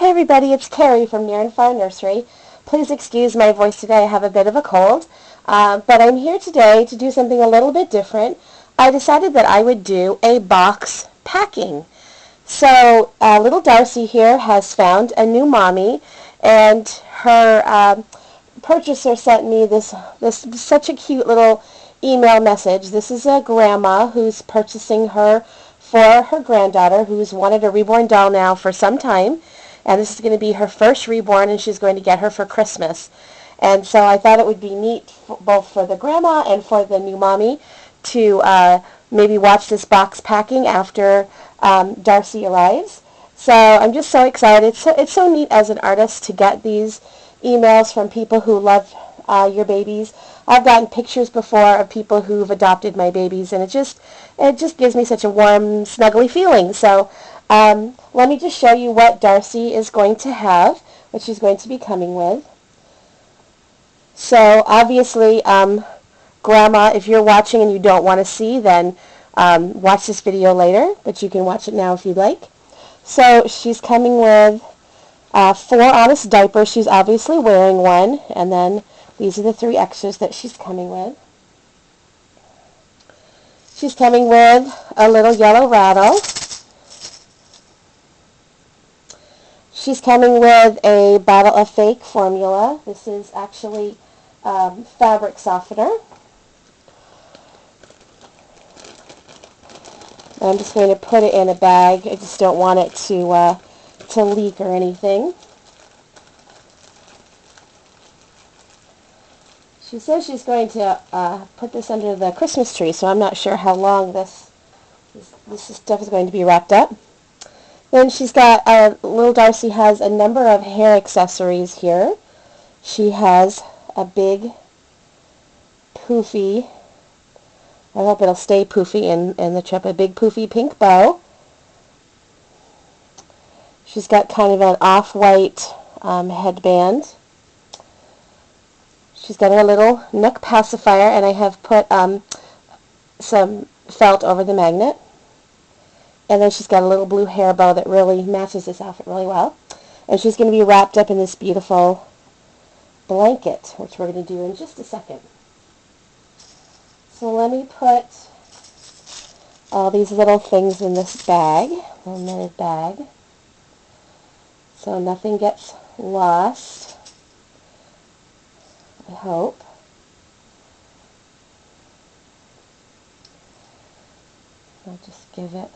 Hey everybody, it's Carrie from Near and Far Nursery. Please excuse my voice today. I have a bit of a cold, but I'm here today to do something a little bit different. I decided that I would do a box packing. So little Darcy here has found a new mommy, and her purchaser sent me this such a cute little email message. This is a grandma who's purchasing her for her granddaughter, who's wanted a reborn doll now for some time. And this is going to be her first reborn, and she's going to get her for Christmas. And so I thought it would be neat both for the grandma and for the new mommy to maybe watch this box packing after Darcy arrives. So I'm just so excited. It's so neat as an artist to get these emails from people who love your babies. I've gotten pictures before of people who've adopted my babies, and it just gives me such a warm, snuggly feeling. So let me just show you what Darcy is going to have, what she's going to be coming with. So obviously, Grandma, if you're watching and you don't want to see, then watch this video later, but you can watch it now if you'd like. So she's coming with 4 honest diapers. She's obviously wearing one, and then these are the 3 extras that she's coming with. She's coming with a little yellow rattle. She's coming with a bottle of fake formula. This is actually fabric softener. I'm just going to put it in a bag. I just don't want it to leak or anything. She says she's going to put this under the Christmas tree, so I'm not sure how long this stuff is going to be wrapped up. Then she's got, little Darcy has a number of hair accessories here. She has a big poofy, I hope it'll stay poofy in the trip, a big poofy pink bow. She's got kind of an off-white headband. She's got a little neck pacifier, and I have put some felt over the magnet. And then she's got a little blue hair bow that really matches this outfit really well. And she's going to be wrapped up in this beautiful blanket, which we're going to do in just a second. So let me put all these little things in this bag, little knitted bag, so nothing gets lost, I hope. I'll just give it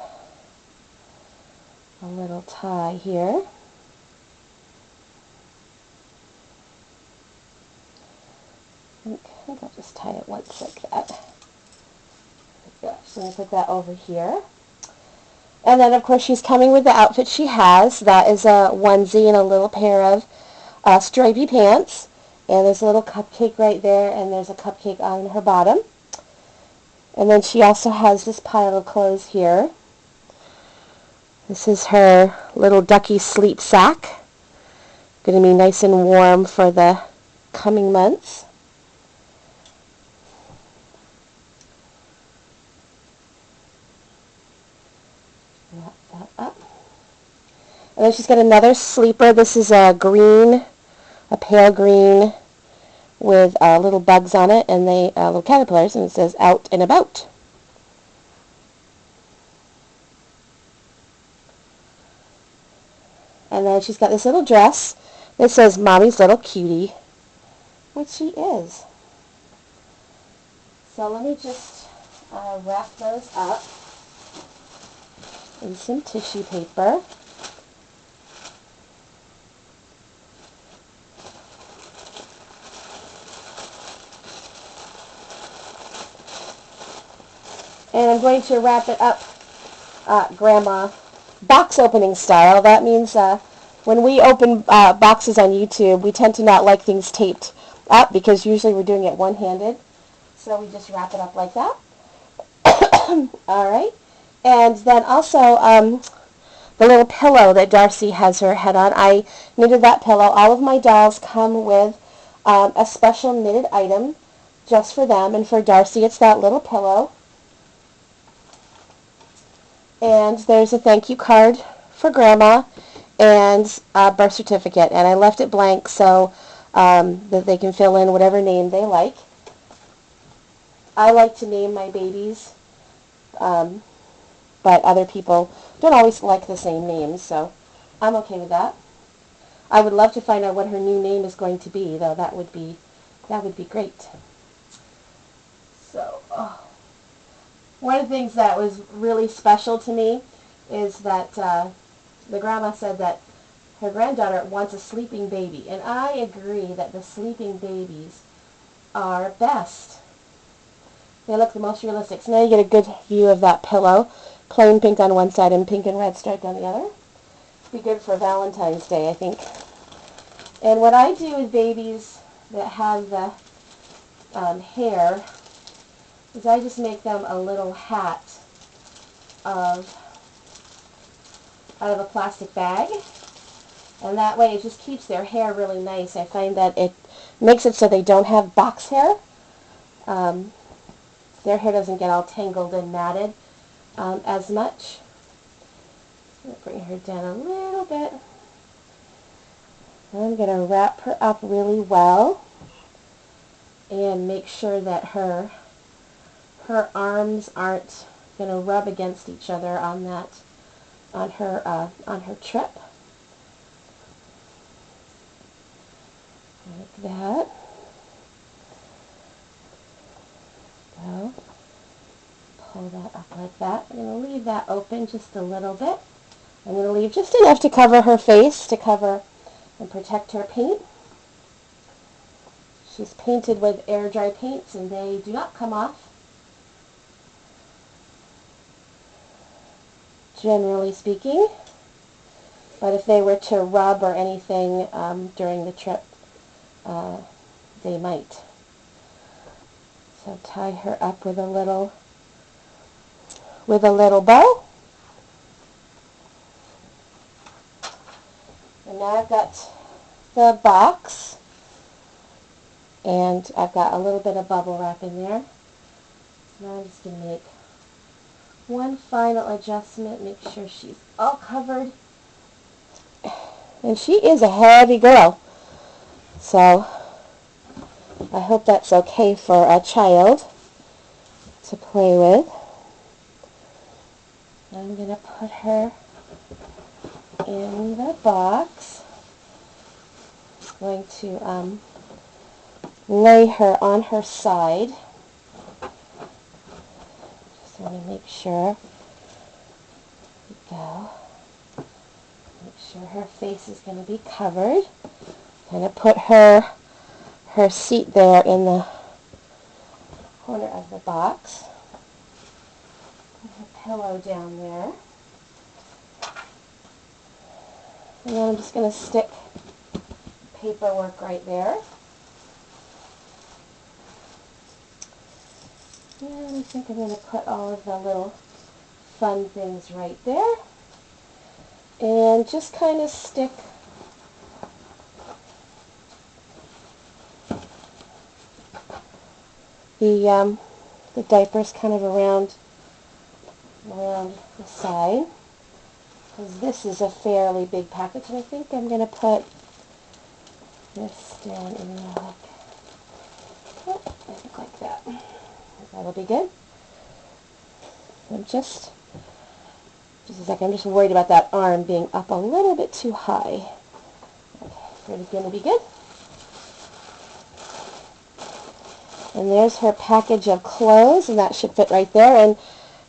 a little tie here. I think I'll just tie it once like that. So I'm going to put that over here. And then, of course, she's coming with the outfit she has. That is a onesie and a little pair of stripy pants. And there's a little cupcake right there, and there's a cupcake on her bottom. And then she also has this pile of clothes here. This is her little ducky sleep sack. Going to be nice and warm for the coming months. Wrap that up. And then she's got another sleeper. This is a green, a pale green with little bugs on it, and they little caterpillars, and it says out and about. And then she's got this little dress that says Mommy's Little Cutie, which she is. So let me just wrap those up in some tissue paper. And I'm going to wrap it up, Grandma, box opening style. That means when we open boxes on YouTube, we tend to not like things taped up because usually we're doing it one-handed. So we just wrap it up like that. All right. And then also the little pillow that Darcy has her head on. I knitted that pillow. All of my dolls come with a special knitted item just for them. And for Darcy, it's that little pillow. And there's a thank you card for Grandma. and a birth certificate. And I left it blank so that they can fill in whatever name they like. I like to name my babies, but other people don't always like the same names, so I'm okay with that. I would love to find out what her new name is going to be, though. That would be great. So, one of the things that was really special to me is that the grandma said that her granddaughter wants a sleeping baby, and I agree that the sleeping babies are best. They look the most realistic. So now you get a good view of that pillow, plain pink on one side and pink and red striped on the other. Be good for Valentine's Day, I think. And what I do with babies that have the hair is I just make them a little hat out of a plastic bag, and that way it just keeps their hair really nice. I find that it makes it so they don't have box hair. Their hair doesn't get all tangled and matted as much. I'm going to bring her down a little bit. I'm going to wrap her up really well and make sure that her arms aren't going to rub against each other on her trip. Like that. So, pull that up like that. I'm going to leave that open just a little bit. I'm going to leave just enough to cover her face, to cover and protect her paint. She's painted with air dry paints and they do not come off, generally speaking. But if they were to rub or anything during the trip, they might. So tie her up with a little bow. And now I've got the box, and I've got a little bit of bubble wrap in there. So now I'm just going to make one final adjustment, make sure she's all covered. And she is a heavy girl, so I hope that's okay for a child to play with. I'm going to put her in the box. I'm going to lay her on her side. Just want to make sure. There we go. Make sure her face is going to be covered. I'm going to put her seat there in the corner of the box. Put her pillow down there. And then I'm just going to stick paperwork right there. And I think I'm going to put all of the little fun things right there. And just kind of stick the diapers kind of around the side, because this is a fairly big package, and I think I'm going to put this down in there I think like that. That'll be good. I'm just a second, I'm just worried about that arm being up a little bit too high. Okay, it's going to be good. And there's her package of clothes, and that should fit right there. And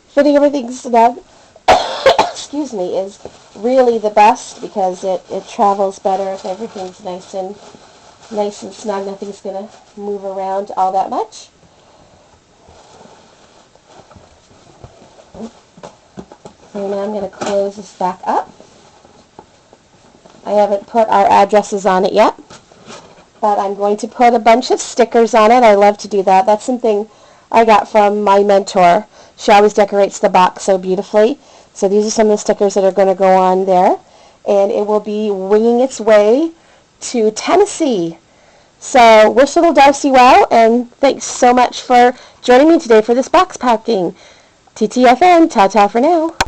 fitting everything snug, excuse me, is really the best, because it travels better if everything's nice and snug. Nothing's going to move around all that much. So now I'm going to close this back up. I haven't put our addresses on it yet, but I'm going to put a bunch of stickers on it. I love to do that. That's something I got from my mentor. She always decorates the box so beautifully. So these are some of the stickers that are going to go on there. And it will be winging its way to Tennessee. So wish little Darcy well, and thanks so much for joining me today for this box packing. TTFN, ta-ta for now.